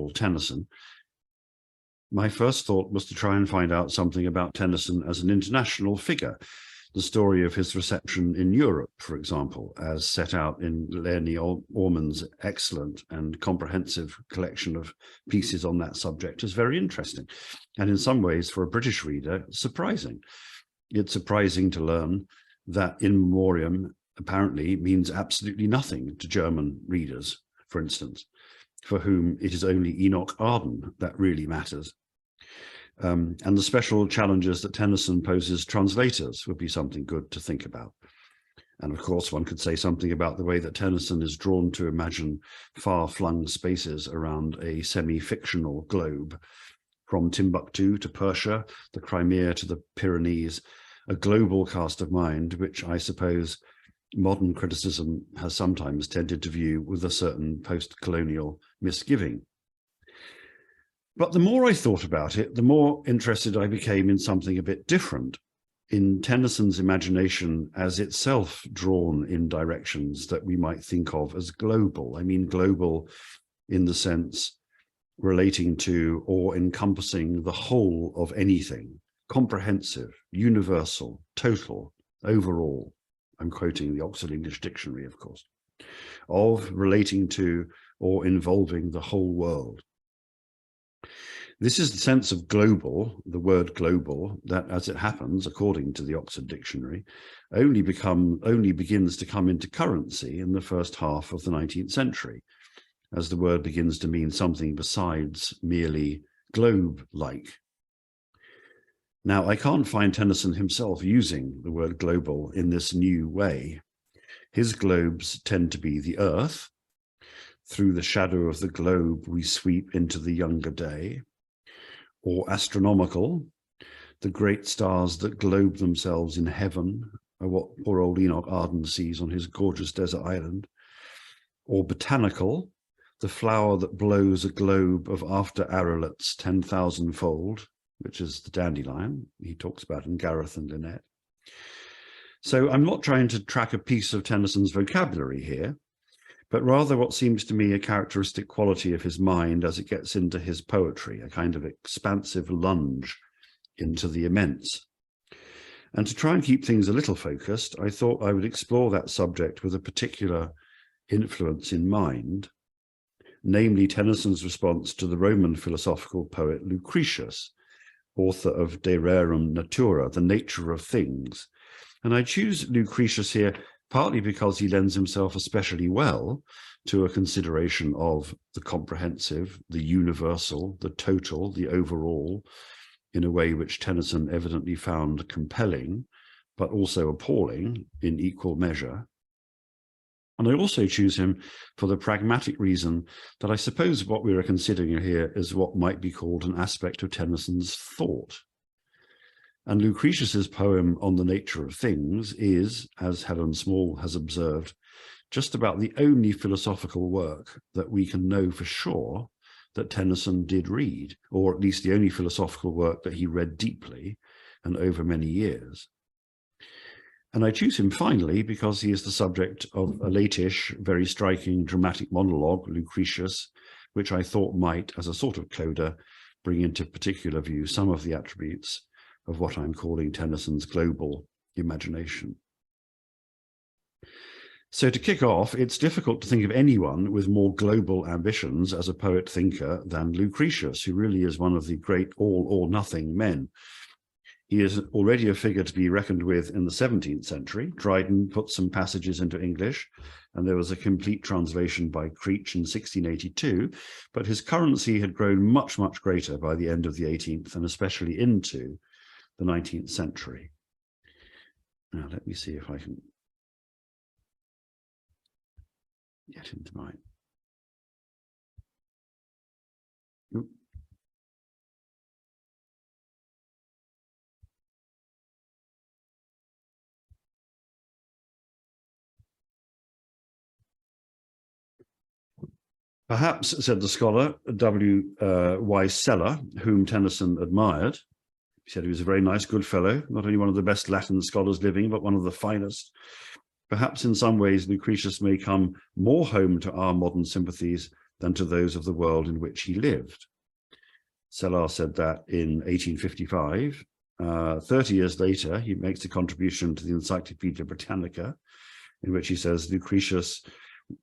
Tennyson, my first thought was to try and find out something about Tennyson as an international figure, the story of his reception in Europe, for example, as set out in Lenny Orman's excellent and comprehensive collection of pieces on that subject, is very interesting, and in some ways, for a British reader, surprising. It's surprising to learn that in memoriam apparently means absolutely nothing to German readers, for instance, for whom it is only Enoch Arden that really matters. And the special challenges that Tennyson poses translators would be something good to think about. And of course, one could say something about the way that Tennyson is drawn to imagine far-flung spaces around a semi-fictional globe, from Timbuktu to Persia, the Crimea to the Pyrenees, a global cast of mind, which I suppose modern criticism has sometimes tended to view with a certain post-colonial misgiving. But the more I thought about it, the more interested I became in something a bit different, in Tennyson's imagination as itself drawn in directions that we might think of as global. I mean, global in the sense relating to or encompassing the whole of anything, comprehensive, universal, total, overall. I'm quoting the Oxford English Dictionary, of course, of relating to or involving the whole world. This is the sense of global, the word global, that as it happens, according to the Oxford Dictionary, only begins to come into currency in the first half of the 19th century, as the word begins to mean something besides merely globe-like. Now, I can't find Tennyson himself using the word global in this new way. His globes tend to be the earth. Through the shadow of the globe, we sweep into the younger day. Or astronomical, the great stars that globe themselves in heaven are what poor old Enoch Arden sees on his gorgeous desert island. Or botanical, the flower that blows a globe of after arulets 10,000-fold, which is the dandelion he talks about in Gareth and Lynette. So I'm not trying to track a piece of Tennyson's vocabulary here, but rather what seems to me a characteristic quality of his mind as it gets into his poetry, a kind of expansive lunge into the immense. And to try and keep things a little focused, I thought I would explore that subject with a particular influence in mind, namely Tennyson's response to the Roman philosophical poet Lucretius, author of De Rerum Natura, The Nature of Things. And I choose Lucretius here partly because he lends himself especially well to a consideration of the comprehensive, the universal, the total, the overall, in a way which Tennyson evidently found compelling, but also appalling in equal measure. And I also choose him for the pragmatic reason that I suppose what we are considering here is what might be called an aspect of Tennyson's thought. And Lucretius's poem on the nature of things is, as Helen Small has observed, just about the only philosophical work that we can know for sure that Tennyson did read, or at least the only philosophical work that he read deeply and over many years. And I choose him finally because he is the subject of a late-ish, very striking dramatic monologue, Lucretius, which I thought might, as a sort of coda, bring into particular view some of the attributes of what I'm calling Tennyson's global imagination. So to kick off, it's difficult to think of anyone with more global ambitions as a poet-thinker than Lucretius, who really is one of the great all-or-nothing men. He is already a figure to be reckoned with in the 17th century. Dryden put some passages into English, and there was a complete translation by Creech in 1682, but his currency had grown much, much greater by the end of the 18th and especially into the 19th century. Now, let me see if I can get into my... Oop. Perhaps, said the scholar, W.Y. Seller, whom Tennyson admired, he said he was a very nice, good fellow, not only one of the best Latin scholars living, but one of the finest. Perhaps in some ways, Lucretius may come more home to our modern sympathies than to those of the world in which he lived. Cellar said that in 1855. 30 years later, he makes a contribution to the Encyclopedia Britannica, in which he says Lucretius,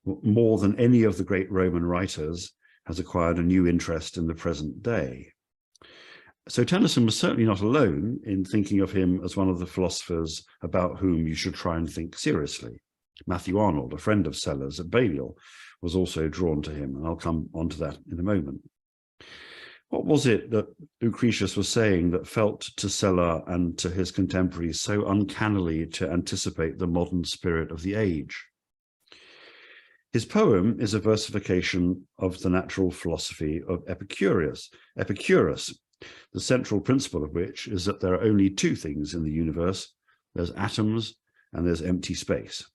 more than any of the great Roman writers, has acquired a new interest in the present day. So Tennyson was certainly not alone in thinking of him as one of the philosophers about whom you should try and think seriously. Matthew Arnold, a friend of Sellars at Balliol, was also drawn to him, and I'll come on to that in a moment. What was it that Lucretius was saying that felt to Cellar and to his contemporaries so uncannily to anticipate the modern spirit of the age? His poem is a versification of the natural philosophy of Epicurus, the central principle of which is that there are only two things in the universe. There's atoms and there's empty space.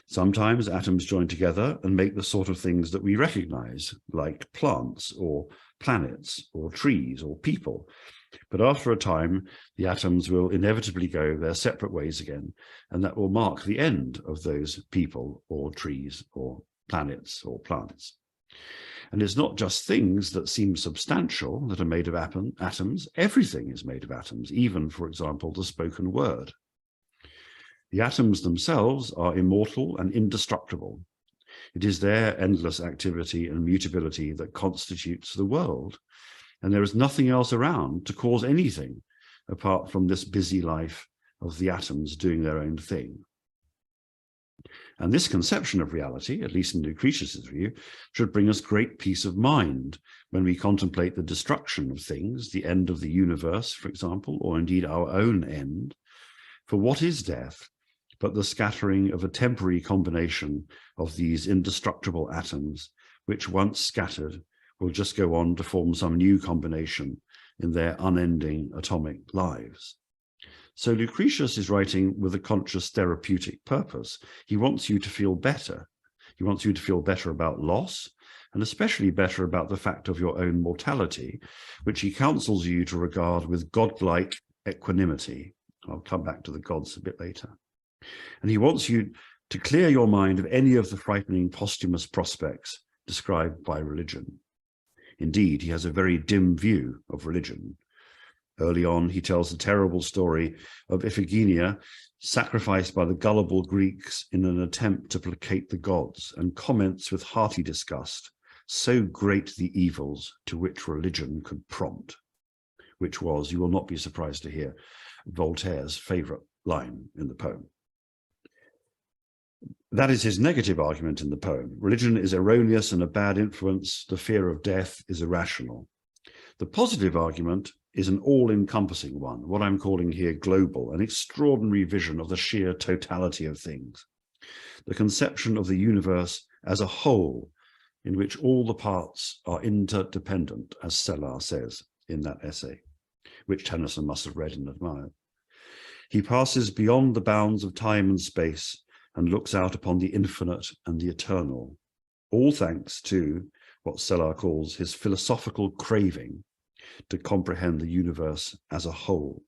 Sometimes atoms join together and make the sort of things that we recognize, like plants or planets or trees or people. But after a time, the atoms will inevitably go their separate ways again, and that will mark the end of those people or trees or planets or plants. And it's not just things that seem substantial that are made of atoms. Everything is made of atoms, even, for example, the spoken word. The atoms themselves are immortal and indestructible. It is their endless activity and mutability that constitutes the world. And there is nothing else around to cause anything apart from this busy life of the atoms doing their own thing. And this conception of reality, at least in Lucretius's view, should bring us great peace of mind when we contemplate the destruction of things, the end of the universe, for example, or indeed our own end. For what is death but the scattering of a temporary combination of these indestructible atoms, which once scattered will just go on to form some new combination in their unending atomic lives? So Lucretius is writing with a conscious therapeutic purpose. He wants you to feel better. He wants you to feel better about loss, and especially better about the fact of your own mortality, which he counsels you to regard with godlike equanimity. I'll come back to the gods a bit later. And he wants you to clear your mind of any of the frightening posthumous prospects described by religion. Indeed, he has a very dim view of religion. Early on, he tells the terrible story of Iphigenia sacrificed by the gullible Greeks in an attempt to placate the gods, and comments with hearty disgust, "So great the evils to which religion could prompt," which was, you will not be surprised to hear, Voltaire's favorite line in the poem. That is his negative argument in the poem. Religion is erroneous and a bad influence. The fear of death is irrational. The positive argument is an all-encompassing one, what I'm calling here global, an extraordinary vision of the sheer totality of things. The conception of the universe as a whole, in which all the parts are interdependent, as Cellar says in that essay, which Tennyson must have read and admired. He passes beyond the bounds of time and space and looks out upon the infinite and the eternal, all thanks to what Cellar calls his philosophical craving to comprehend the universe as a whole.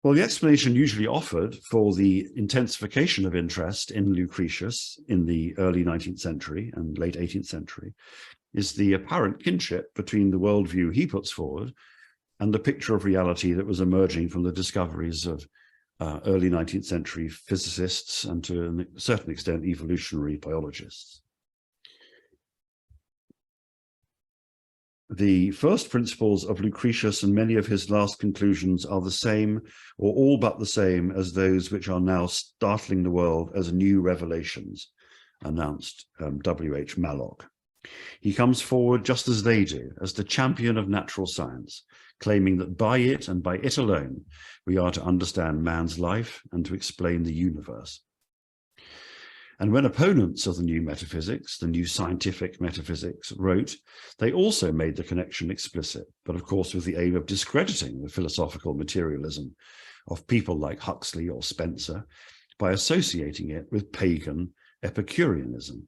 Well, the explanation usually offered for the intensification of interest in Lucretius in the early 19th century and late 18th century is the apparent kinship between the worldview he puts forward and the picture of reality that was emerging from the discoveries of early 19th century physicists and to a certain extent evolutionary biologists. The first principles of Lucretius and many of his last conclusions are the same, or all but the same, as those which are now startling the world as new revelations, announced W.H. Mallock. He comes forward just as they do, as the champion of natural science, claiming that by it and by it alone, we are to understand man's life and to explain the universe. And when opponents of the new metaphysics, the new scientific metaphysics, wrote, they also made the connection explicit, but of course with the aim of discrediting the philosophical materialism of people like Huxley or Spencer by associating it with pagan Epicureanism.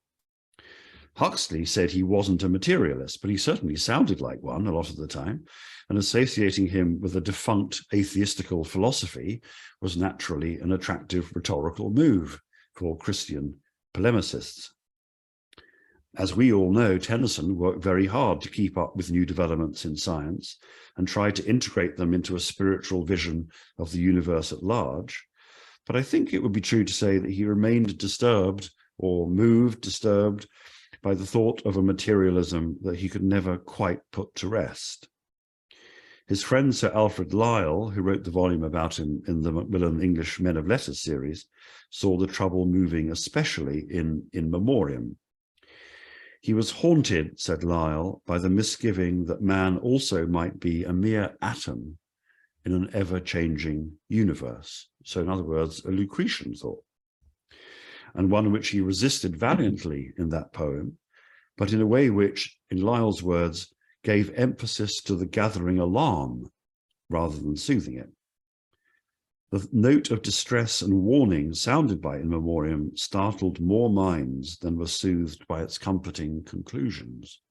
Huxley said he wasn't a materialist, but he certainly sounded like one a lot of the time, and associating him with a defunct atheistical philosophy was naturally an attractive rhetorical move for Christian polemicists. As we all know, Tennyson worked very hard to keep up with new developments in science and tried to integrate them into a spiritual vision of the universe at large. But I think it would be true to say that he remained disturbed by the thought of a materialism that he could never quite put to rest. His friend Sir Alfred Lyell, who wrote the volume about him in the Macmillan English Men of Letters series, saw the trouble moving especially in Memoriam. He was haunted, said Lyell, by the misgiving that man also might be a mere atom in an ever-changing universe. So in other words, a Lucretian thought, and one which he resisted valiantly in that poem, but in a way which, in Lyell's words, gave emphasis to the gathering alarm rather than soothing it. The note of distress and warning sounded by In Memoriam startled more minds than were soothed by its comforting conclusions,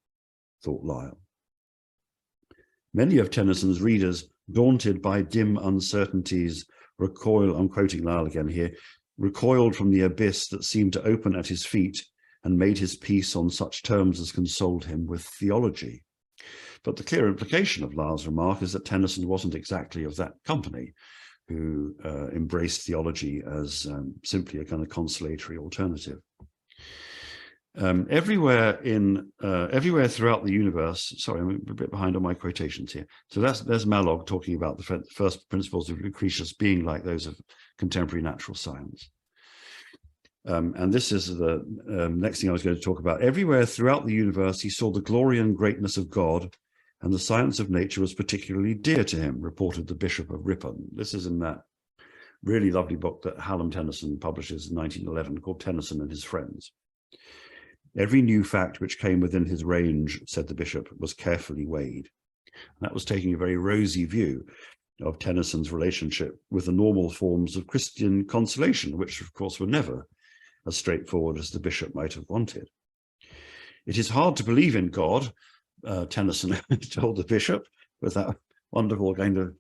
thought Lyell. Many of Tennyson's readers, daunted by dim uncertainties, I'm quoting Lyell again here, recoiled from the abyss that seemed to open at his feet and made his peace on such terms as consoled him with theology. But the clear implication of Lyell's remark is that Tennyson wasn't exactly of that company who embraced theology as simply a kind of consolatory alternative. Everywhere throughout the universe, sorry, I'm a bit behind on my quotations here. So there's Malog talking about the first principles of Lucretius being like those of contemporary natural science. And this is the next thing I was going to talk about. Everywhere throughout the universe, he saw the glory and greatness of God, and the science of nature was particularly dear to him, reported the Bishop of Ripon. This is in that really lovely book that Hallam Tennyson publishes in 1911 called Tennyson and His Friends. Every new fact which came within his range, said the bishop, was carefully weighed. And that was taking a very rosy view of Tennyson's relationship with the normal forms of Christian consolation, which of course were never as straightforward as the bishop might have wanted. It is hard to believe in God, Tennyson told the bishop, with that wonderful kind of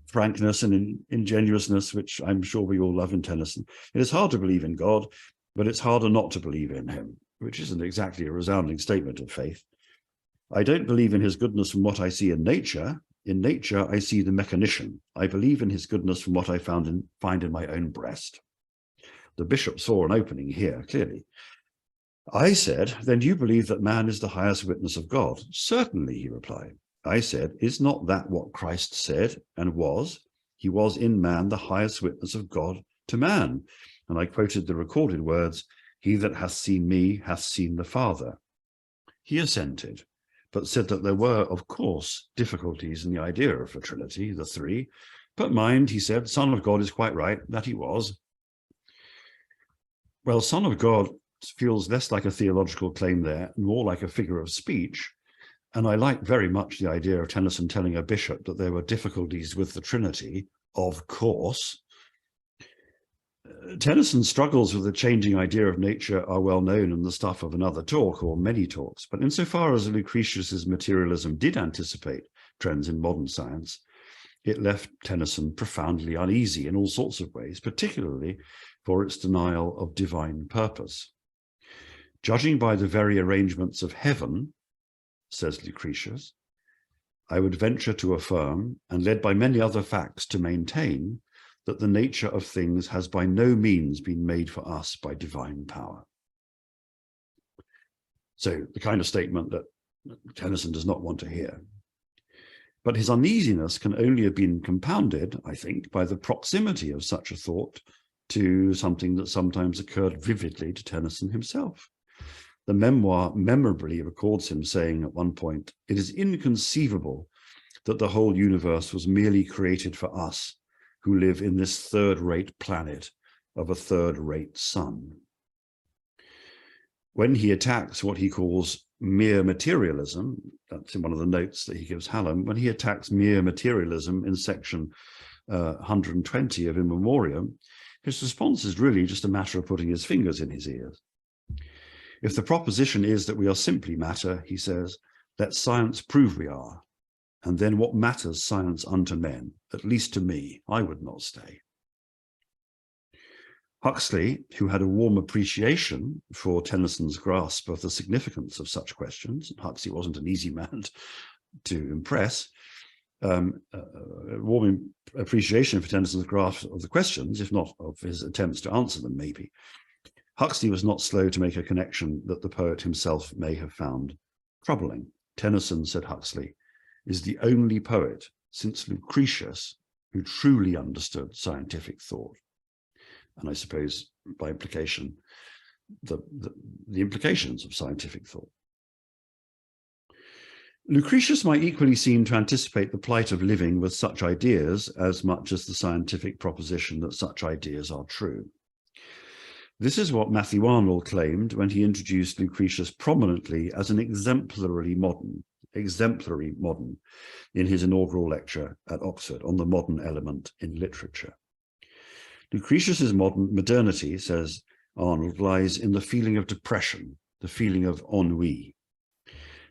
frankness and ingenuousness, which I'm sure we all love in Tennyson. It is hard to believe in God, but it's harder not to believe in him, which isn't exactly a resounding statement of faith. I don't believe in his goodness from what I see in nature. In nature, I see the mechanician. I believe in his goodness from what I find in my own breast. The bishop saw an opening here, clearly. I said, then you believe that man is the highest witness of God? Certainly, he replied. I said, is not that what Christ said and was? He was in man the highest witness of God to man. And I quoted the recorded words, he that hath seen me hath seen the Father. He assented, but said that there were, of course, difficulties in the idea of the Trinity, the three. But mind, he said, Son of God is quite right, that he was. Well, Son of God feels less like a theological claim there, and more like a figure of speech. And I like very much the idea of Tennyson telling a bishop that there were difficulties with the Trinity, of course. Tennyson's struggles with the changing idea of nature are well known in the stuff of another talk, or many talks. But insofar as Lucretius's materialism did anticipate trends in modern science, it left Tennyson profoundly uneasy in all sorts of ways, particularly for its denial of divine purpose. Judging by the very arrangements of heaven, says Lucretius, I would venture to affirm, and led by many other facts to maintain, that the nature of things has by no means been made for us by divine power. So the kind of statement that Tennyson does not want to hear. But his uneasiness can only have been compounded, I think, by the proximity of such a thought to something that sometimes occurred vividly to Tennyson himself. The memoir memorably records him saying at one point, it is inconceivable that the whole universe was merely created for us who live in this third-rate planet of a third-rate sun. When he attacks what he calls mere materialism, that's in one of the notes that he gives Hallam, when he attacks mere materialism in section 120 of In Memoriam, his response is really just a matter of putting his fingers in his ears. If the proposition is that we are simply matter, he says, let science prove we are. And then what matters science unto men? At least to me, I would not stay. Huxley, who had a warm appreciation for Tennyson's grasp of the significance of such questions, and Huxley wasn't an easy man to impress, a warm appreciation for Tennyson's grasp of the questions, if not of his attempts to answer them, maybe. Huxley was not slow to make a connection that the poet himself may have found troubling. Tennyson, said Huxley, is the only poet since Lucretius who truly understood scientific thought. And I suppose, by implication, the implications of scientific thought. Lucretius might equally seem to anticipate the plight of living with such ideas as much as the scientific proposition that such ideas are true. This is what Matthew Arnold claimed when he introduced Lucretius prominently as an exemplary modern in his inaugural lecture at Oxford on the modern element in literature. Lucretius's modernity, says Arnold, lies in the feeling of depression, the feeling of ennui.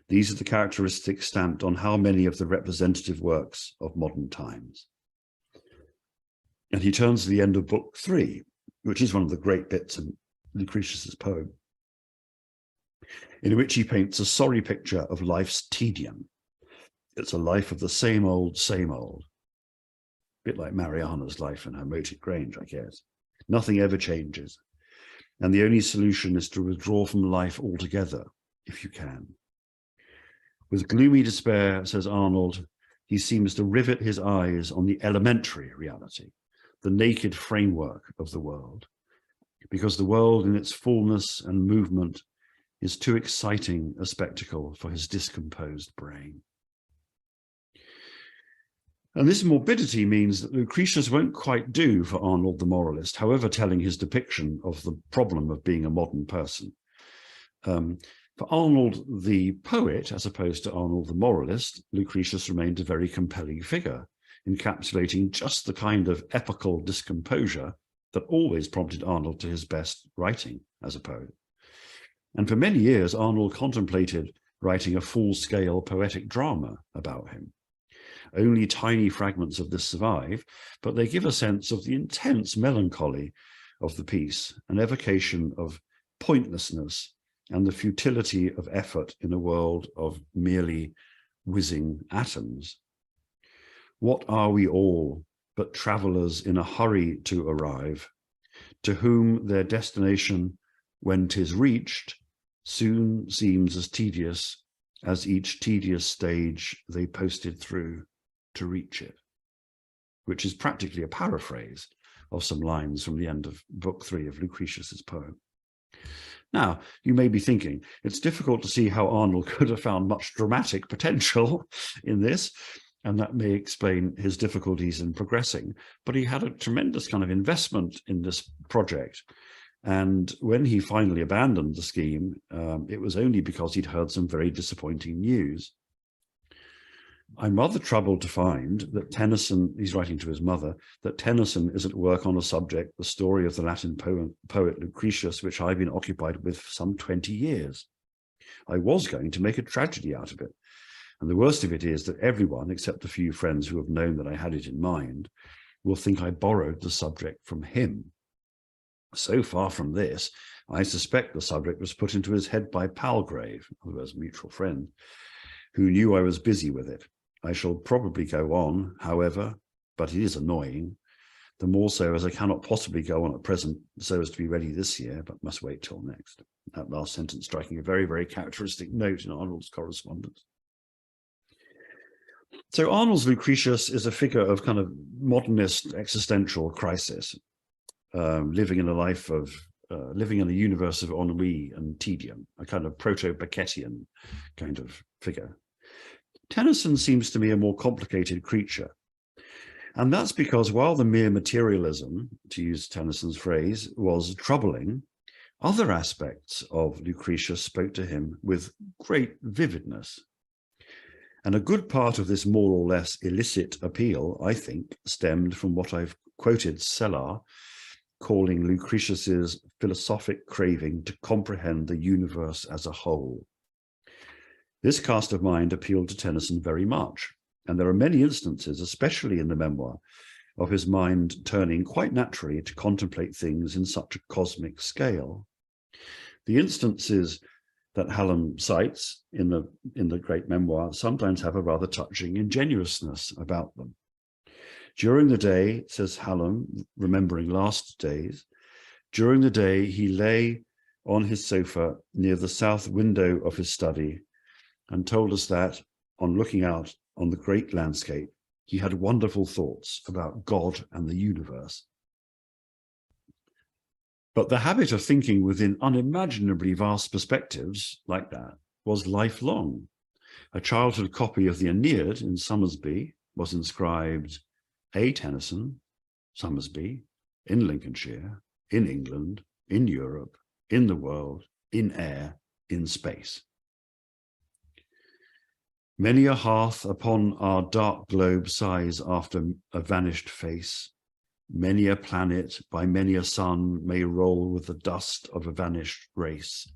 These are the characteristics stamped on how many of the representative works of modern times. And he turns to the end of book 3, which is one of the great bits in Lucretius's poem, in which he paints a sorry picture of life's tedium. It's a life of the same old, a bit like Mariana's life in her Moated Grange, I guess. Nothing ever changes. And the only solution is to withdraw from life altogether, if you can. With gloomy despair, says Arnold, he seems to rivet his eyes on the elementary reality, the naked framework of the world, because the world in its fullness and movement is too exciting a spectacle for his discomposed brain. And this morbidity means that Lucretius won't quite do for Arnold the moralist, however telling his depiction of the problem of being a modern person. For Arnold the poet, as opposed to Arnold the moralist, Lucretius remained a very compelling figure, encapsulating just the kind of epical discomposure that always prompted Arnold to his best writing as a poet. And for many years, Arnold contemplated writing a full-scale poetic drama about him. Only tiny fragments of this survive, but they give a sense of the intense melancholy of the piece, an evocation of pointlessness and the futility of effort in a world of merely whizzing atoms. What are we all but travelers in a hurry to arrive, to whom their destination, when 'tis reached, soon seems as tedious as each tedious stage they posted through to reach it, which is practically a paraphrase of some lines from the end of book 3 of Lucretius's poem. Now, you may be thinking, it's difficult to see how Arnold could have found much dramatic potential in this, and that may explain his difficulties in progressing, but he had a tremendous kind of investment in this project. And when he finally abandoned the scheme, it was only because he'd heard some very disappointing news. I'm rather troubled to find that Tennyson, he's writing to his mother, that Tennyson is at work on a subject, the story of the Latin poet Lucretius, which I've been occupied with for some 20 years. I was going to make a tragedy out of it. And the worst of it is that everyone, except a few friends who have known that I had it in mind, will think I borrowed the subject from him. So far from this, I suspect the subject was put into his head by Palgrave, who was a mutual friend, who knew I was busy with it. I shall probably go on, however, but it is annoying, the more so as I cannot possibly go on at present so as to be ready this year, but must wait till next. That last sentence striking a very, very characteristic note in Arnold's correspondence. So Arnold's Lucretius is a figure of kind of modernist existential crisis, living in a life of, living in a universe of ennui and tedium, a kind of proto-Beckettian kind of figure. Tennyson seems to me a more complicated creature. And that's because while the mere materialism, to use Tennyson's phrase, was troubling, other aspects of Lucretius spoke to him with great vividness. And a good part of this more or less illicit appeal, I think, stemmed from what I've quoted Cellar calling Lucretius's philosophic craving to comprehend the universe as a whole. This cast of mind appealed to Tennyson very much, and there are many instances, especially in the memoir, of his mind turning quite naturally to contemplate things in such a cosmic scale. The instances that Hallam cites in the great memoir sometimes have a rather touching ingenuousness about them. During the day, says Hallam, remembering last days, during the day he lay on his sofa near the south window of his study and told us that, on looking out on the great landscape, he had wonderful thoughts about God and the universe. But the habit of thinking within unimaginably vast perspectives like that was lifelong. A childhood copy of the Aeneid in Somersby was inscribed A. Tennyson, Somersby, in Lincolnshire, in England, in Europe, in the world, in air, in space. Many a hearth upon our dark globe sighs after a vanished face. Many a planet by many a sun may roll with the dust of a vanished race.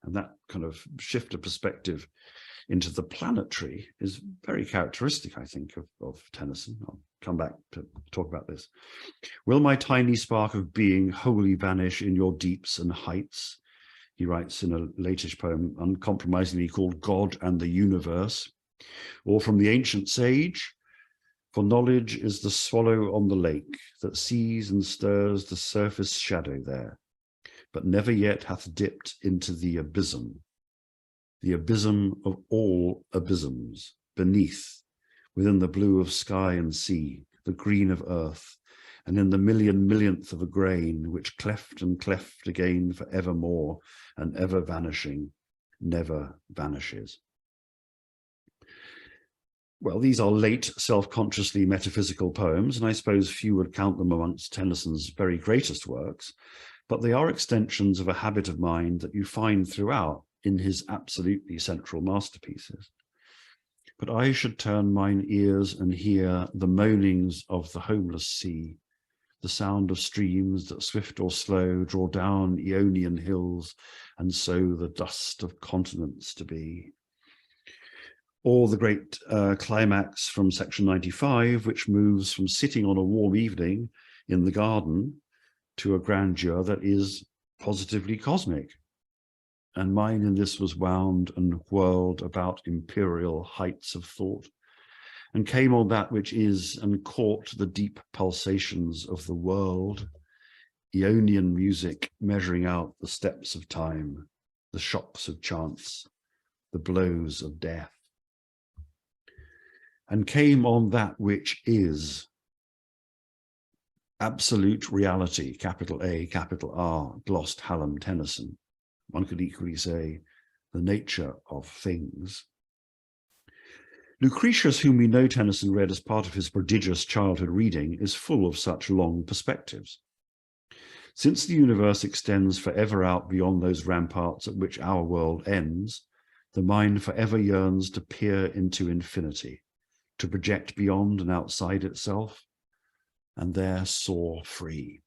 And that kind of shift of perspective into the planetary is very characteristic, I think, of Tennyson. I'll come back to talk about this. Will my tiny spark of being wholly vanish in your deeps and heights? He writes in a latest poem, uncompromisingly called God and the Universe. Or from the ancient sage, for knowledge is the swallow on the lake that sees and stirs the surface shadow there, but never yet hath dipped into the abysm of all abysms, beneath, within the blue of sky and sea, the green of earth, and in the millionth of a grain, which cleft and cleft again for evermore, and ever vanishing, never vanishes. Well, these are late, self-consciously metaphysical poems, and I suppose few would count them amongst Tennyson's very greatest works, but they are extensions of a habit of mind that you find throughout in his absolutely central masterpieces. But I should turn mine ears and hear the moanings of the homeless sea, the sound of streams that swift or slow draw down Ionian hills and sow the dust of continents to be. Or the great climax from section 95, which moves from sitting on a warm evening in the garden to a grandeur that is positively cosmic. And mine in this was wound and whirled about imperial heights of thought, and came on that which is, and caught the deep pulsations of the world, Ionian music measuring out the steps of time, the shocks of chance, the blows of death. And came on that which is absolute reality, capital A, capital R, glossed Hallam Tennyson. One could equally say the nature of things. Lucretius, whom we know Tennyson read as part of his prodigious childhood reading, is full of such long perspectives. Since the universe extends forever out beyond those ramparts at which our world ends, the mind forever yearns to peer into infinity, to project beyond and outside itself, and there soar free,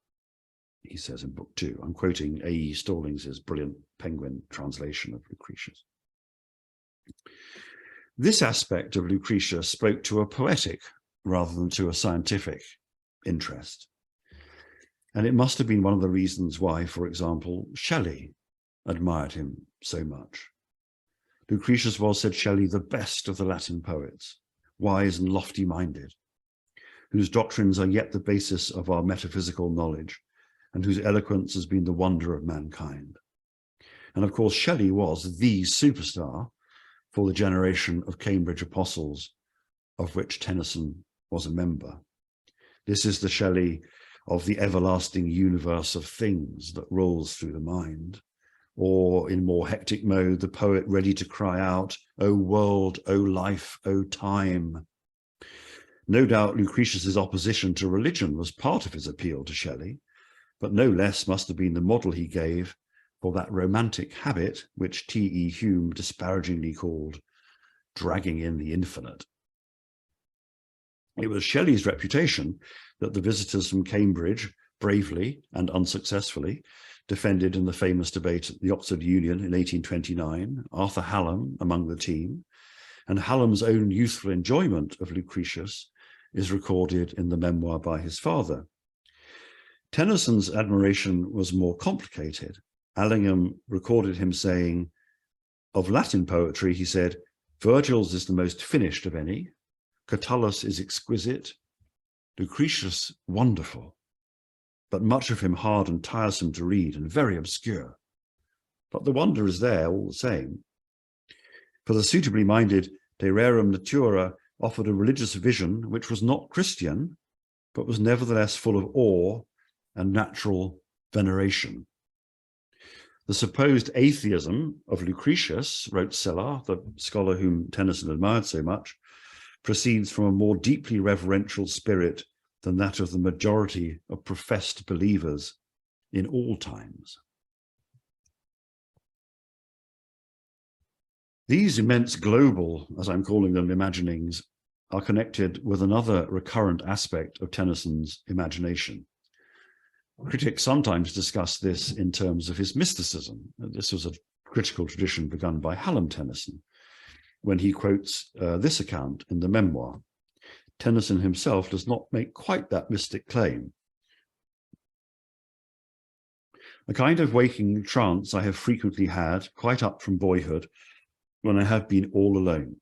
he says in book 2. I'm quoting A.E. Stallings' brilliant Penguin translation of Lucretius. This aspect of Lucretius spoke to a poetic rather than to a scientific interest. And it must have been one of the reasons why, for example, Shelley admired him so much. Lucretius was, said Shelley, the best of the Latin poets, wise and lofty-minded, whose doctrines are yet the basis of our metaphysical knowledge, and whose eloquence has been the wonder of mankind. And of course, Shelley was the superstar for the generation of Cambridge apostles, of which Tennyson was a member. This is the Shelley of the everlasting universe of things that rolls through the mind, or in more hectic mode, the poet ready to cry out, "O world, O life, O time." No doubt Lucretius's opposition to religion was part of his appeal to Shelley, but no less must have been the model he gave for that romantic habit which T.E. Hume disparagingly called dragging in the infinite. It was Shelley's reputation that the visitors from Cambridge bravely and unsuccessfully defended in the famous debate at the Oxford Union in 1829, Arthur Hallam among the team, and Hallam's own youthful enjoyment of Lucretius is recorded in the memoir by his father. Tennyson's admiration was more complicated. Allingham recorded him saying, of Latin poetry, he said, Virgil's is the most finished of any, Catullus is exquisite, Lucretius wonderful, but much of him hard and tiresome to read and very obscure. But the wonder is there all the same. For the suitably minded, De Rerum Natura offered a religious vision which was not Christian, but was nevertheless full of awe and natural veneration. The supposed atheism of Lucretius, wrote Cellar, the scholar whom Tennyson admired so much, proceeds from a more deeply reverential spirit than that of the majority of professed believers in all times. These immense global, as I'm calling them, imaginings are connected with another recurrent aspect of Tennyson's imagination. Critics sometimes discuss this in terms of his mysticism. This was a critical tradition begun by Hallam Tennyson, when he quotes this account in the memoir. Tennyson himself does not make quite that mystic claim. A kind of waking trance I have frequently had, quite up from boyhood, when I have been all alone.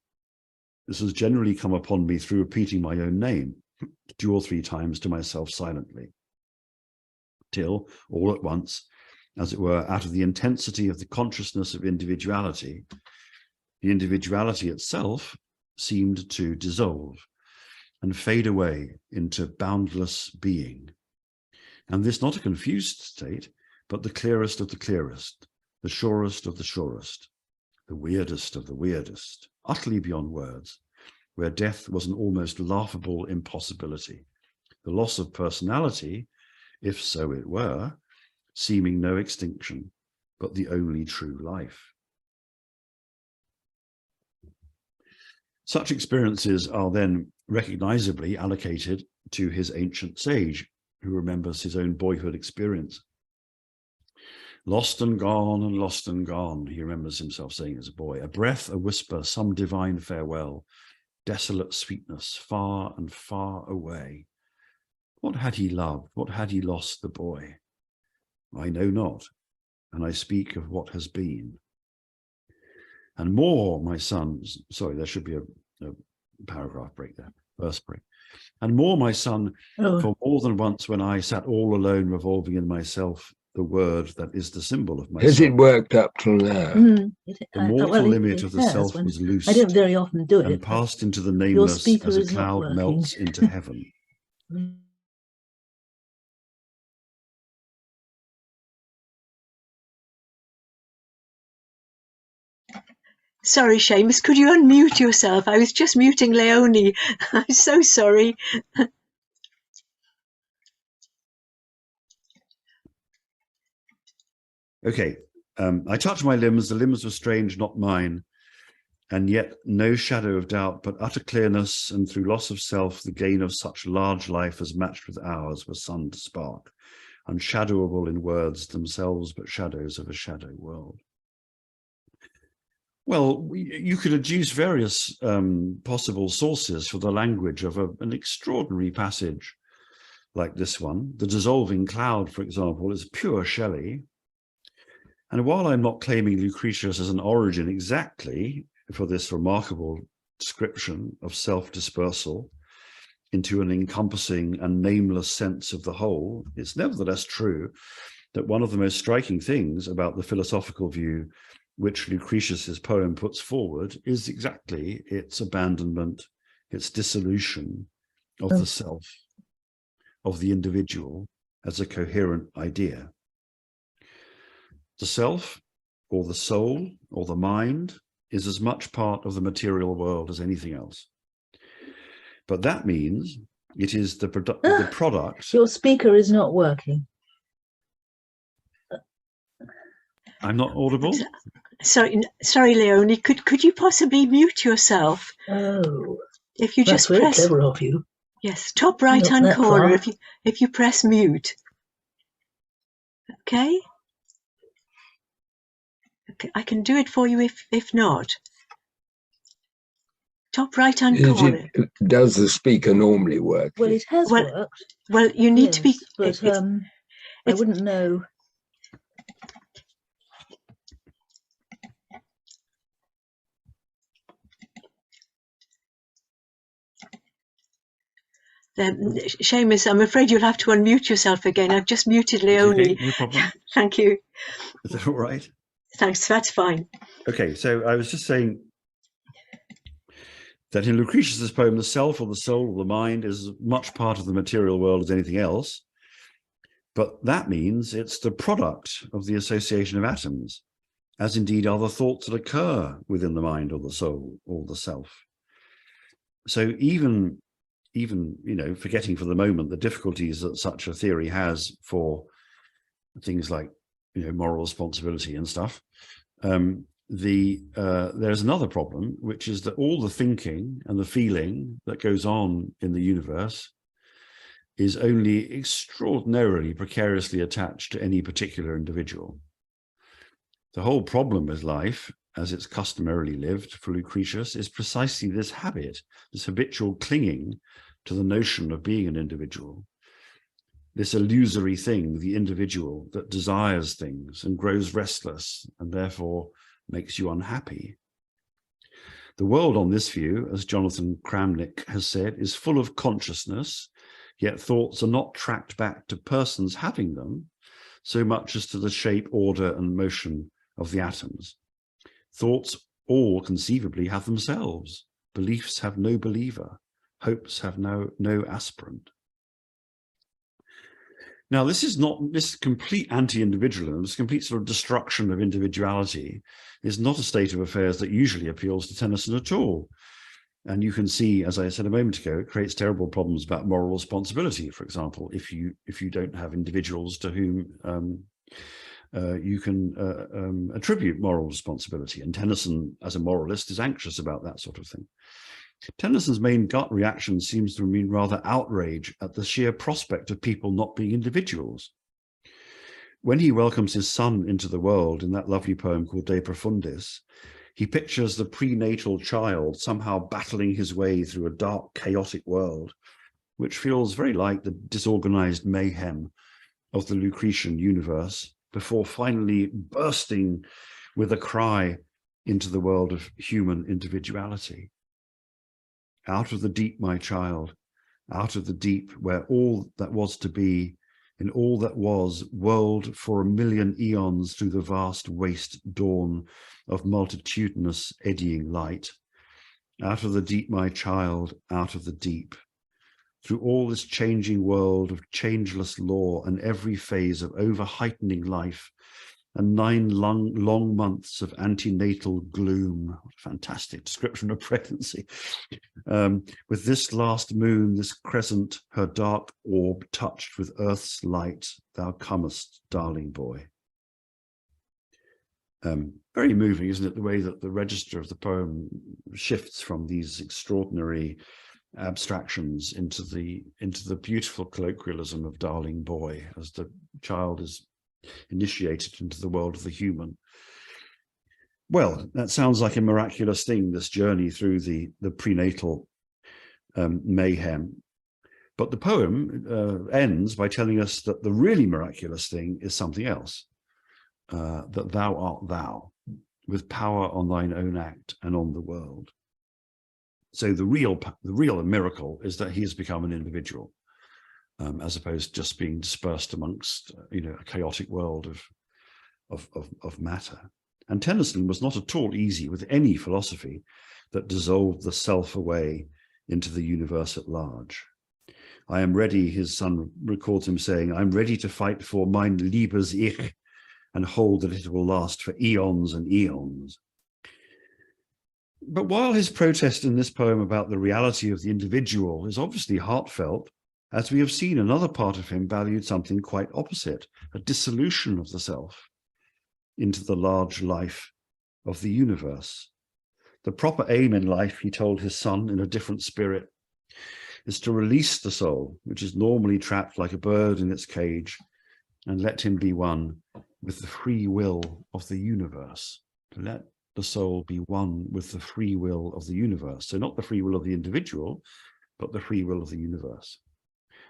This has generally come upon me through repeating my own name 2 or 3 times to myself silently, till, all at once, as it were, out of the intensity of the consciousness of individuality, the individuality itself seemed to dissolve and fade away into boundless being. And this not a confused state, but the clearest of the clearest, the surest of the surest, the weirdest of the weirdest, utterly beyond words, where death was an almost laughable impossibility. The loss of personality, if so it were, seeming no extinction, but the only true life. Such experiences are then recognizably allocated to his ancient sage, who remembers his own boyhood experience. Lost and gone, he remembers himself saying as a boy, a breath, a whisper, some divine farewell, desolate sweetness, far and far away. What had he loved? What had he lost, the boy? I know not, and I speak of what has been. And more, my sons, sorry, there should be a paragraph break there, verse break. And more, my son, for more than once when I sat all alone revolving in myself, the word that is the symbol of myself. Has it worked up till now? The mortal limit of the self was loosed. I don't very often do it. And passed into the nameless as a cloud melts into heaven. Sorry, Seamus, could you unmute yourself? I was just muting Leonie. I'm so sorry. Okay, I touched my limbs, the limbs were strange, not mine, and yet no shadow of doubt, but utter clearness, and through loss of self, the gain of such large life as matched with ours was sun to spark, unshadowable in words themselves, but shadows of a shadow world. Well, you could adduce various possible sources for the language of an extraordinary passage like this one. The dissolving cloud, for example, is pure Shelley. And while I'm not claiming Lucretius as an origin exactly for this remarkable description of self-dispersal into an encompassing and nameless sense of the whole, it's nevertheless true that one of the most striking things about the philosophical view which Lucretius's poem puts forward is exactly its abandonment, its dissolution of the self, of the individual as a coherent idea. The self, or the soul, or the mind is as much part of the material world as anything else. But that means it is the product. Your speaker is not working. I'm not audible? Sorry, Leonie. Could you possibly mute yourself? Oh, if you that's just very press clever of you. Yes, top right-hand corner. If you press mute. Okay. Okay, I can do it for you if not. top right-hand Is corner. does the speaker normally work? Well, it has Well, worked. Well, you need to be. Yes, but it's- I wouldn't know. Seamus, I'm afraid you'll have to unmute yourself again. I've just muted Leonie. Okay, no problem. Thank you. Is that all right? Thanks, that's fine. Okay, so I was just saying that in Lucretius's poem, the self or the soul or the mind is as much part of the material world as anything else. But that means it's the product of the association of atoms, as indeed are the thoughts that occur within the mind or the soul or the self. So even forgetting for the moment the difficulties that such a theory has for things like moral responsibility and stuff, there's another problem, which is that all the thinking and the feeling that goes on in the universe is only extraordinarily precariously attached to any particular individual. The whole problem with life, as it's customarily lived for Lucretius, is precisely this habit, this habitual clinging to the notion of being an individual, this illusory thing, the individual that desires things and grows restless and therefore makes you unhappy. The world on this view, as Jonathan Kramnik has said, is full of consciousness, yet thoughts are not tracked back to persons having them so much as to the shape, order, and motion of the atoms. Thoughts all conceivably have themselves. Beliefs have no believer. Hopes have no aspirant. Now, this complete anti-individualism, this complete sort of destruction of individuality is not a state of affairs that usually appeals to Tennyson at all. And you can see, as I said a moment ago, it creates terrible problems about moral responsibility, for example, if you don't have individuals to whom you can attribute moral responsibility. And Tennyson, as a moralist, is anxious about that sort of thing. Tennyson's main gut reaction seems to have been rather outrage at the sheer prospect of people not being individuals. When he welcomes his son into the world in that lovely poem called De Profundis, he pictures the prenatal child somehow battling his way through a dark, chaotic world, which feels very like the disorganized mayhem of the Lucretian universe, before finally bursting with a cry into the world of human individuality. Out of the deep, my child, out of the deep, where all that was to be, in all that was, whirled for 1,000,000 eons through the vast waste dawn of multitudinous eddying light. Out of the deep, my child, out of the deep. Through all this changing world of changeless law and every phase of over-heightening life, and 9 long months of antenatal gloom. What a fantastic description of pregnancy. With this last moon, this crescent, her dark orb touched with earth's light, thou comest, darling boy. Very moving, isn't it, the way that the register of the poem shifts from these extraordinary abstractions into the beautiful colloquialism of darling boy, as the child is initiated into the world of the human. Well, that sounds like a miraculous thing, this journey through the prenatal mayhem. But the poem ends by telling us that the really miraculous thing is something else, that thou art thou, with power on thine own act and on the world. So the real miracle is that he has become an individual, as opposed to just being dispersed amongst a chaotic world of matter. And Tennyson was not at all easy with any philosophy that dissolved the self away into the universe at large. I am ready, his son records him saying, I'm ready to fight for mein liebes Ich and hold that it will last for eons and eons. But while his protest in this poem about the reality of the individual is obviously heartfelt, as we have seen, another part of him valued something quite opposite, a dissolution of the self into the large life of the universe. The proper aim in life, he told his son in a different spirit, is to release the soul, which is normally trapped like a bird in its cage, and let him be one with the free will of the universe, to let the soul be one with the free will of the universe. So not the free will of the individual, but the free will of the universe.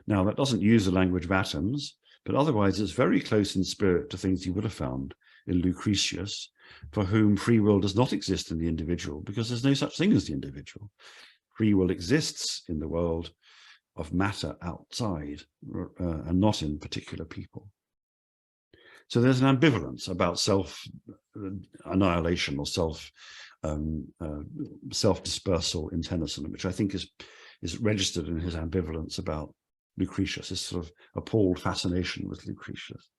Now, that doesn't use the language of atoms, but otherwise it's very close in spirit to things you would have found in Lucretius, for whom free will does not exist in the individual because there's no such thing as the individual. Free will exists in the world of matter outside and not in particular people. So there's an ambivalence about self-annihilation or self-dispersal in Tennyson, which I think is registered in his ambivalence about Lucretius, his sort of appalled fascination with Lucretius.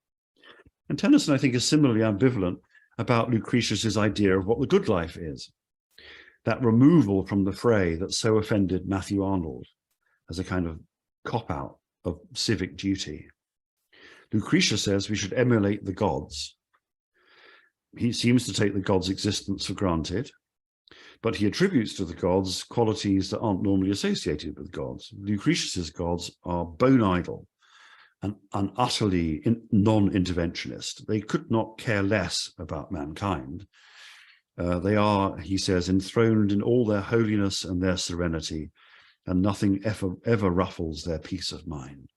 And Tennyson, I think, is similarly ambivalent about Lucretius's idea of what the good life is, that removal from the fray that so offended Matthew Arnold as a kind of cop-out of civic duty. Lucretius says we should emulate the gods. He seems to take the gods' existence for granted, but he attributes to the gods qualities that aren't normally associated with gods. Lucretius's gods are bone idle and utterly non-interventionist. They could not care less about mankind. They are, he says, enthroned in all their holiness and their serenity, and nothing ever ruffles their peace of mind.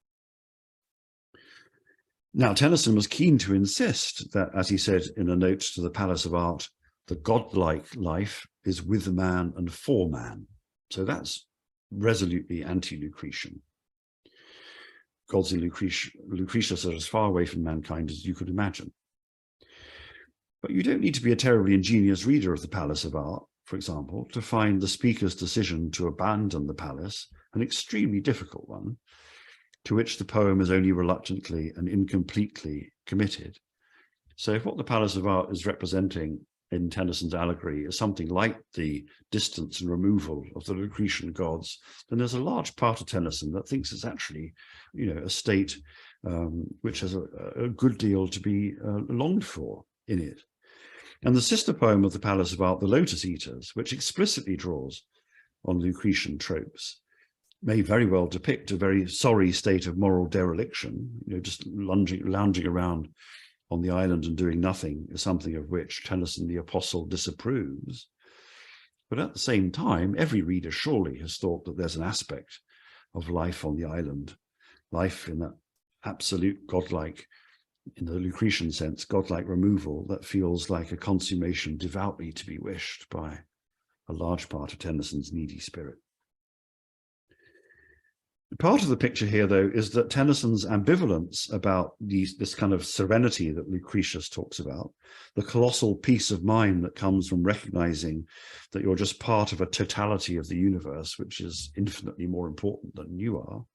Now, Tennyson was keen to insist that, as he said in a note to the Palace of Art, the godlike life is with man and for man. So that's resolutely anti-Lucretian. Gods in Lucretius are as far away from mankind as you could imagine. But you don't need to be a terribly ingenious reader of the Palace of Art, for example, to find the speaker's decision to abandon the palace an extremely difficult one, to which the poem is only reluctantly and incompletely committed. So if what the Palace of Art is representing in Tennyson's allegory is something like the distance and removal of the Lucretian gods, then there's a large part of Tennyson that thinks it's actually, a state which has a good deal to be longed for in it. And the sister poem of the Palace of Art, The Lotus Eaters, which explicitly draws on Lucretian tropes, may very well depict a very sorry state of moral dereliction, just lounging around on the island and doing nothing, is something of which Tennyson the Apostle disapproves. But at the same time, every reader surely has thought that there's an aspect of life on the island, life in that absolute godlike, in the Lucretian sense, godlike removal that feels like a consummation devoutly to be wished by a large part of Tennyson's needy spirit. Part of the picture here, though, is that Tennyson's ambivalence about this kind of serenity that Lucretius talks about, the colossal peace of mind that comes from recognizing that you're just part of a totality of the universe, which is infinitely more important than you are.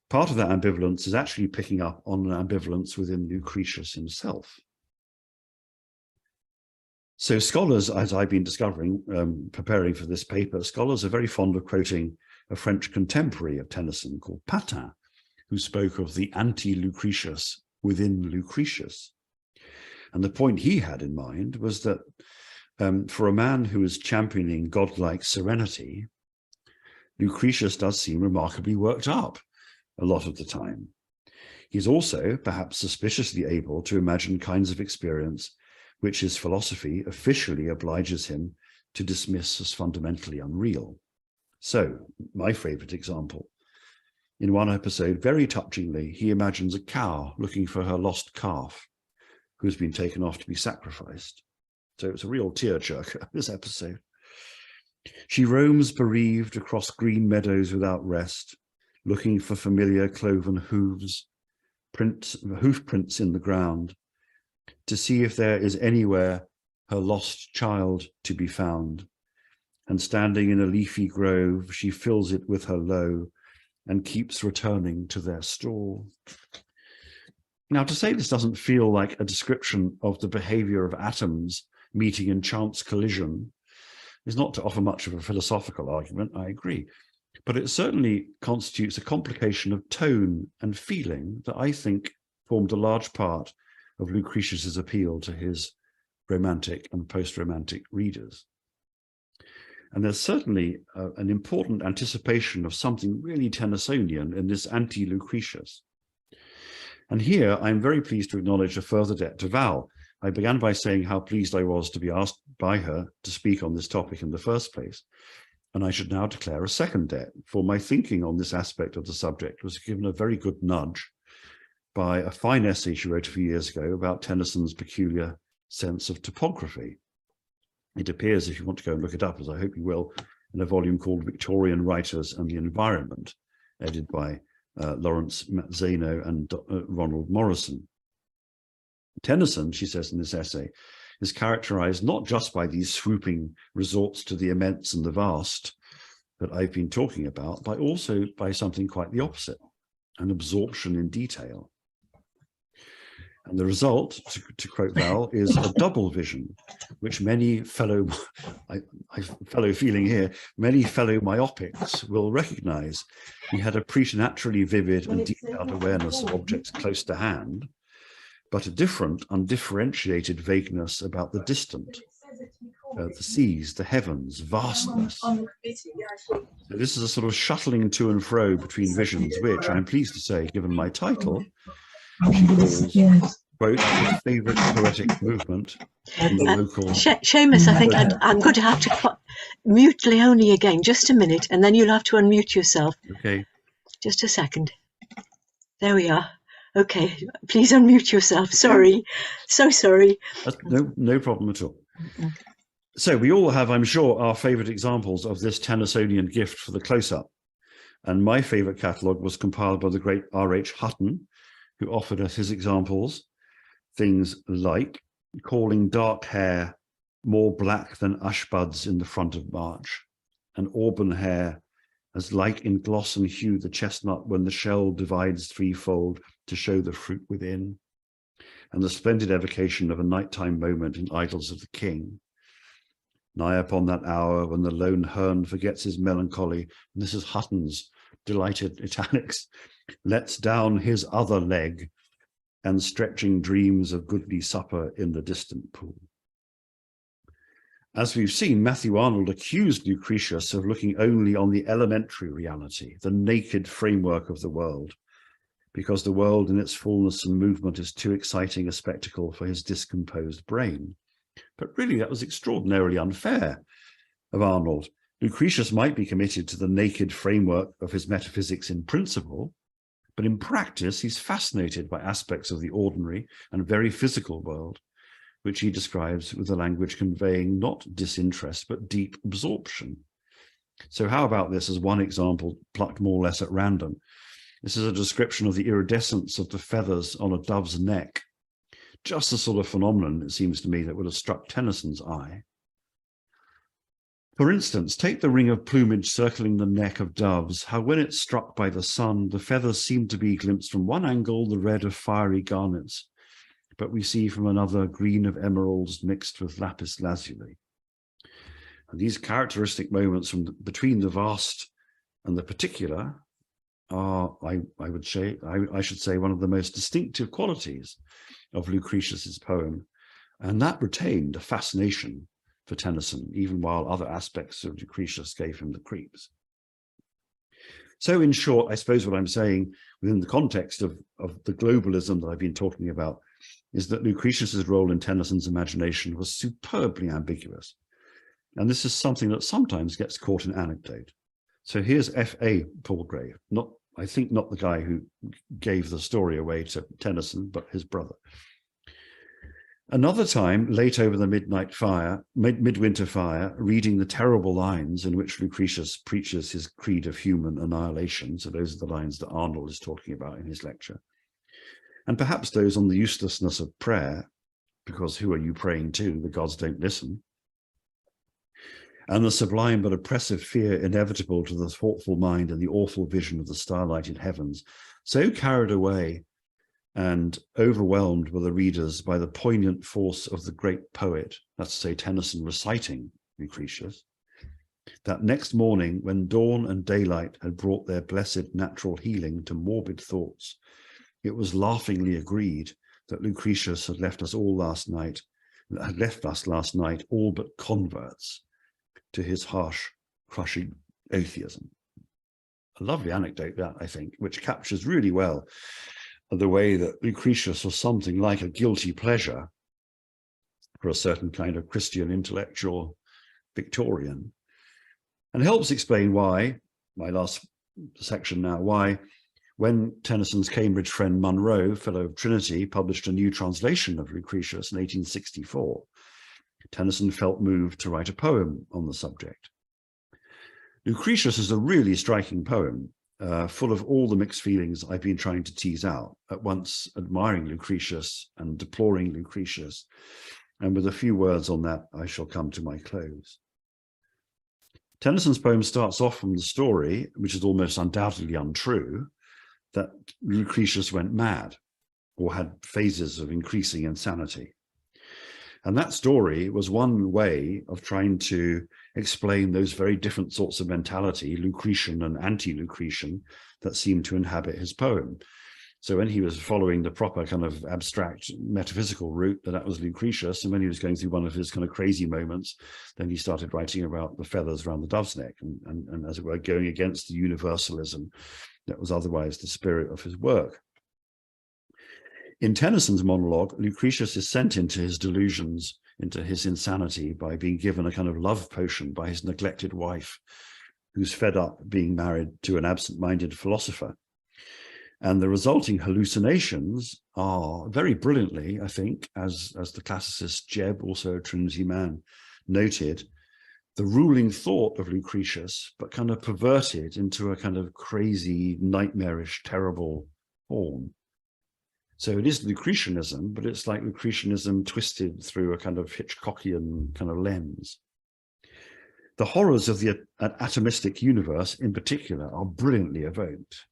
Part of that ambivalence is actually picking up on an ambivalence within Lucretius himself. So scholars, as I've been discovering, preparing for this paper, scholars are very fond of quoting a French contemporary of Tennyson called Patin, who spoke of the anti-Lucretius within Lucretius. And the point he had in mind was that for a man who is championing godlike serenity, Lucretius does seem remarkably worked up a lot of the time. He's also perhaps suspiciously able to imagine kinds of experience which his philosophy officially obliges him to dismiss as fundamentally unreal. So, my favorite example, in one episode, very touchingly, he imagines a cow looking for her lost calf who's been taken off to be sacrificed. So it's a real tearjerker, this episode. She roams bereaved across green meadows without rest, looking for familiar cloven hoof prints in the ground, to see if there is anywhere her lost child to be found. And standing in a leafy grove, she fills it with her low and keeps returning to their stall. Now, to say this doesn't feel like a description of the behavior of atoms meeting in chance collision is not to offer much of a philosophical argument, I agree. But it certainly constitutes a complication of tone and feeling that I think formed a large part of Lucretius's appeal to his romantic and post-romantic readers. And there's certainly an important anticipation of something really Tennysonian in this anti-Lucretius. And here I'm very pleased to acknowledge a further debt to Val. I began by saying how pleased I was to be asked by her to speak on this topic in the first place. And I should now declare a second debt, for my thinking on this aspect of the subject was given a very good nudge by a fine essay she wrote a few years ago about Tennyson's peculiar sense of topography. It appears, if you want to go and look it up, as I hope you will, in a volume called Victorian Writers and the Environment, edited by Lawrence Mazzano and Ronald Morrison. Tennyson, she says in this essay, is characterized not just by these swooping resorts to the immense and the vast that I've been talking about, but also by something quite the opposite, an absorption in detail. And the result, to quote Val, is a double vision, which many fellow feeling here, many fellow myopics will recognize. He had a preternaturally vivid and detailed awareness of objects close to hand, but a different, undifferentiated vagueness about the distant, the seas, the heavens, vastness. So this is a sort of shuttling to and fro between visions, which I'm pleased to say, given my title, she calls, quote, his favourite poetic movement in the local... Seamus, I think I'm going to have to mute Leonie again, just a minute, and then you'll have to unmute yourself. Okay. Just a second. There we are. Okay, please unmute yourself. Sorry, so sorry. No problem at all. So we all have, I'm sure, our favourite examples of this Tennysonian gift for the close-up. And my favourite catalogue was compiled by the great R.H. Hutton, who offered us his examples, things like calling dark hair more black than ash buds in the front of March, and auburn hair as like in gloss and hue the chestnut when the shell divides threefold to show the fruit within, and the splendid evocation of a nighttime moment in Idylls of the King. Nigh upon that hour when the lone hern forgets his melancholy, and this is Hutton's delighted italics, lets down his other leg, and stretching dreams of goodly supper in the distant pool. As we've seen, Matthew Arnold accused Lucretius of looking only on the elementary reality, the naked framework of the world, because the world in its fullness and movement is too exciting a spectacle for his discomposed brain. But really, that was extraordinarily unfair of Arnold. Lucretius might be committed to the naked framework of his metaphysics in principle, but in practice, he's fascinated by aspects of the ordinary and very physical world, which he describes with a language conveying not disinterest, but deep absorption. So how about this as one example plucked more or less at random? This is a description of the iridescence of the feathers on a dove's neck. Just the sort of phenomenon, it seems to me, that would have struck Tennyson's eye. For instance, take the ring of plumage circling the neck of doves, how when it's struck by the sun, the feathers seem to be glimpsed from one angle the red of fiery garnets, but we see from another green of emeralds mixed with lapis lazuli. And these characteristic moments between the vast and the particular are, I should say, one of the most distinctive qualities of Lucretius's poem, and that retained a fascination for Tennyson, even while other aspects of Lucretius gave him the creeps. So in short, I suppose what I'm saying within the context of the globalism that I've been talking about is that Lucretius's role in Tennyson's imagination was superbly ambiguous. And this is something that sometimes gets caught in anecdote. So here's F.A. Palgrave, I think not the guy who gave the story away to Tennyson, but his brother. Another time, late over the midwinter fire, reading the terrible lines in which Lucretius preaches his creed of human annihilation. So those are the lines that Arnold is talking about in his lecture. And perhaps those on the uselessness of prayer, because who are you praying to? The gods don't listen. And the sublime but oppressive fear inevitable to the thoughtful mind and the awful vision of the starlighted heavens, so carried away and overwhelmed were the readers by the poignant force of the great poet, that's to say Tennyson reciting Lucretius, that next morning when dawn and daylight had brought their blessed natural healing to morbid thoughts, it was laughingly agreed that Lucretius had left us last night all but converts to his harsh, crushing atheism. A lovely anecdote that, I think, which captures really well the way that Lucretius was something like a guilty pleasure for a certain kind of Christian intellectual Victorian, and helps explain why, my last section now, why when Tennyson's Cambridge friend Munro, fellow of Trinity, published a new translation of Lucretius in 1864, Tennyson felt moved to write a poem on the subject. Lucretius is a really striking poem, full of all the mixed feelings I've been trying to tease out, at once admiring Lucretius and deploring Lucretius. And with a few words on that, I shall come to my close. Tennyson's poem starts off from the story, which is almost undoubtedly untrue, that Lucretius went mad or had phases of increasing insanity. And that story was one way of trying to explain those very different sorts of mentality, Lucretian and anti-Lucretian, that seemed to inhabit his poem. So when he was following the proper kind of abstract metaphysical route, that was Lucretius. And when he was going through one of his kind of crazy moments, then he started writing about the feathers around the dove's neck and as it were, going against the universalism that was otherwise the spirit of his work. In Tennyson's monologue, Lucretius is sent into his delusions, into his insanity, by being given a kind of love potion by his neglected wife, who's fed up being married to an absent-minded philosopher. And the resulting hallucinations are very brilliantly, I think, as the classicist Jebb, also a Trinity man, noted, the ruling thought of Lucretius, but kind of perverted into a kind of crazy, nightmarish, terrible form. So it is Lucretianism, but it's like Lucretianism twisted through a kind of Hitchcockian kind of lens. The horrors of the atomistic universe in particular are brilliantly evoked.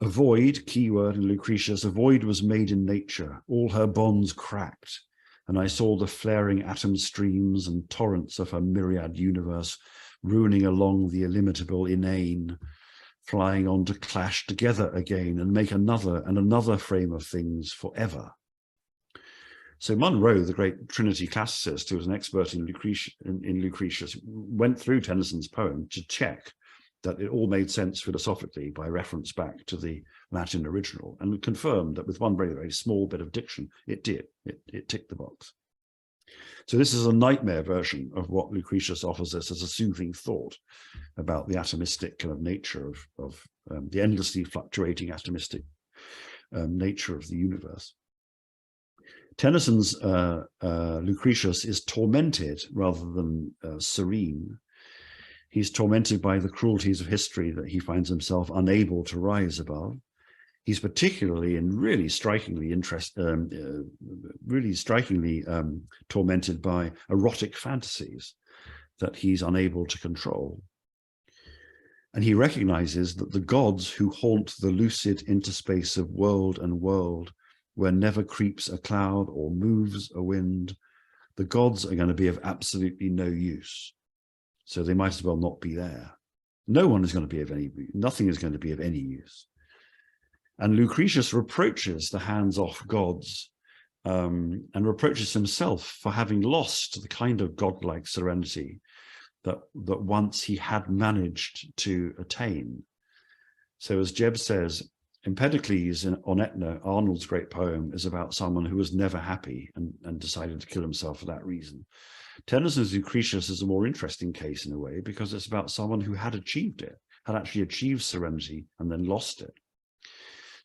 A void, keyword in Lucretius, a void was made in nature, all her bonds cracked, and I saw the flaring atom streams and torrents of her myriad universe ruining along the illimitable inane, flying on to clash together again and make another and another frame of things forever. So Munro, the great Trinity classicist, who was an expert in Lucretius, went through Tennyson's poem to check that it all made sense philosophically by reference back to the Latin original, and confirmed that with one very, very small bit of diction, it did. It ticked the box. So this is a nightmare version of what Lucretius offers us as a soothing thought about the atomistic kind of nature of the endlessly fluctuating atomistic nature of the universe. Tennyson's Lucretius is tormented rather than serene. He's tormented by the cruelties of history that he finds himself unable to rise above. He's particularly and really strikingly tormented by erotic fantasies that he's unable to control. And he recognizes that the gods who haunt the lucid interspace of world and world, where never creeps a cloud or moves a wind, the gods are going to be of absolutely no use. So they might as well not be there. No one is going to be of any, nothing is going to be of any use. And Lucretius reproaches the hands-off gods and reproaches himself for having lost the kind of godlike serenity that once he had managed to attain. So as Jebb says, Empedocles on Etna, Arnold's great poem, is about someone who was never happy and decided to kill himself for that reason. Tennyson's Lucretius is a more interesting case in a way, because it's about someone who had achieved it, had actually achieved serenity and then lost it.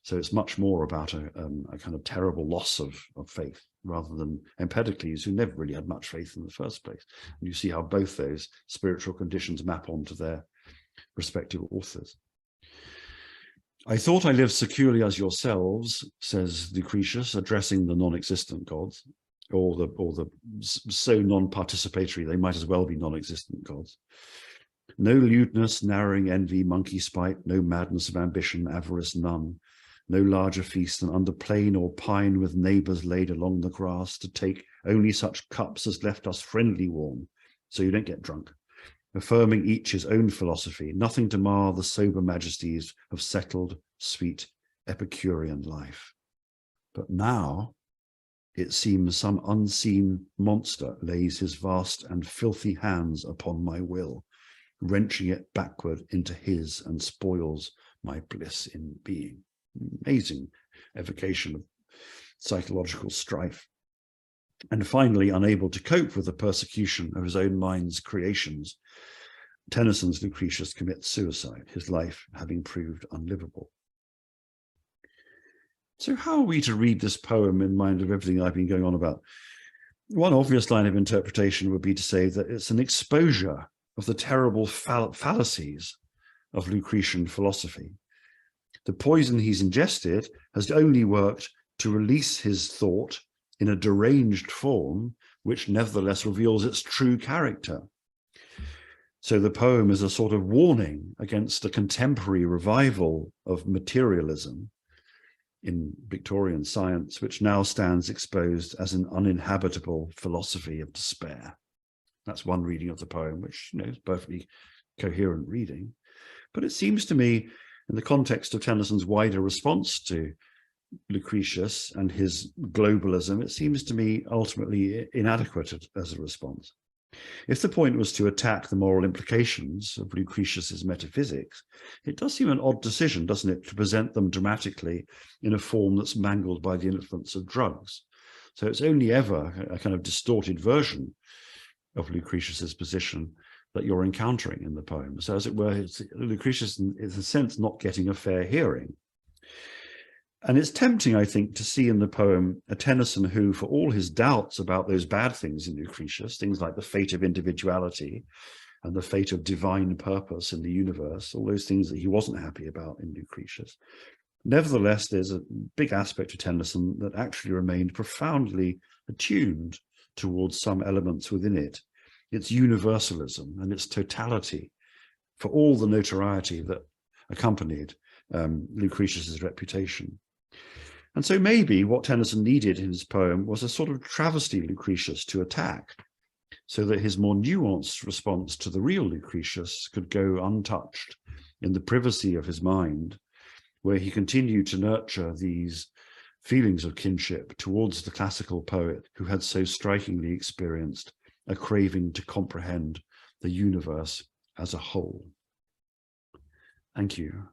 So it's much more about a kind of terrible loss of faith, rather than Empedocles, who never really had much faith in the first place. And you see how both those spiritual conditions map onto their respective authors. I thought I lived securely as yourselves, says Lucretius, addressing the non-existent gods, or the so non-participatory they might as well be non-existent gods. No lewdness, narrowing envy, monkey spite, no madness of ambition, avarice, none. No larger feast than under plane or pine with neighbours laid along the grass, to take only such cups as left us friendly warm, so you don't get drunk, affirming each his own philosophy, nothing to mar the sober majesties of settled, sweet, Epicurean life. But now it seems some unseen monster lays his vast and filthy hands upon my will, wrenching it backward into his, and spoils my bliss in being. Amazing evocation of psychological strife. And finally, unable to cope with the persecution of his own mind's creations, Tennyson's Lucretius commits suicide, his life having proved unlivable. So how are we to read this poem in mind of everything I've been going on about? One obvious line of interpretation would be to say that it's an exposure of the terrible fallacies of Lucretian philosophy. The poison he's ingested has only worked to release his thought in a deranged form, which nevertheless reveals its true character. So the poem is a sort of warning against a contemporary revival of materialism in Victorian science, which now stands exposed as an uninhabitable philosophy of despair. That's one reading of the poem, which is perfectly coherent reading. But it seems to me, in the context of Tennyson's wider response to Lucretius and his globalism, it seems to me ultimately inadequate as a response. If the point was to attack the moral implications of Lucretius's metaphysics, it does seem an odd decision, doesn't it, to present them dramatically in a form that's mangled by the influence of drugs. So it's only ever a kind of distorted version of Lucretius's position that you're encountering in the poem. So as it were, Lucretius is in a sense not getting a fair hearing. And it's tempting, I think, to see in the poem a Tennyson who, for all his doubts about those bad things in Lucretius, things like the fate of individuality and the fate of divine purpose in the universe, all those things that he wasn't happy about in Lucretius. Nevertheless, there's a big aspect of Tennyson that actually remained profoundly attuned towards some elements within it, its universalism and its totality, for all the notoriety that accompanied Lucretius's reputation. And so maybe what Tennyson needed in his poem was a sort of travesty Lucretius to attack, so that his more nuanced response to the real Lucretius could go untouched in the privacy of his mind, where he continued to nurture these feelings of kinship towards the classical poet who had so strikingly experienced a craving to comprehend the universe as a whole. Thank you.